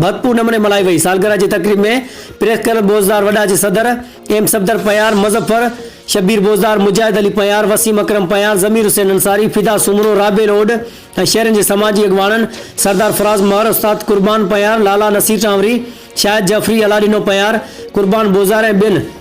भरपूर नमूने मल्हाई वई। सालगिरह जी तकरीब में प्रेस क्लब बोजदार वडा जे सदर एम सफदर पयार, मुज़फ़र शबीर बोजदार, मुजाहिद अली पयार, वसीम अकरम पयार, ज़मीर हुसैन अंसारी, फिदा सुमरो, राबेल ओड ऐं शहरनि जे समाजी अॻवाननि सरदार फराज़ महर, उस्ताद कुर्बान पयार, लाला नसीर टांवरी, शाहिद जफरी, अलाडिनो पयार, कुर्बान बोज़ार ऐं ॿियनि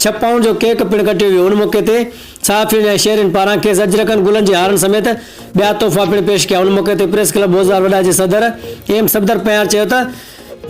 6 पाउंड जो केक पिणु कटियो वियो। उन मौक़े ते सहाफ़ियुनि ऐं शहरियुनि पारां खेसि अजरकनि गुलनि जे हारनि समेत ॿिया तोहफ़ा पिणु पेश कया। उन मौक़े ते प्रेस क्लब बोज़दार वडा जे सदर एम सफदर पयार चयो त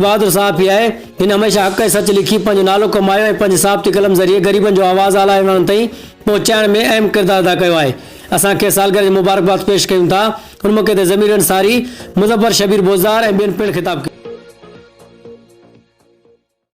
बहादुर सहाफ़ी है। हिन हमेशा हक़ ऐं सच लिखी पंहिंजो नालो कमायो ऐं पंहिंजे साबिती कलम ज़रिए ग़रीबनि जो आवाज़ आलाए माण्हुनि ताईं पहुचाइण में अहम किरदारु अदा कयो आहे। असांखे सालगिरह जी मुबारकबाद पेश कयूं था। उन मौक़े ते ज़मीर अंसारी, मुज़फ़र शबीर बोज़दार ऐं ॿियनि पिणु ख़िताब कयो।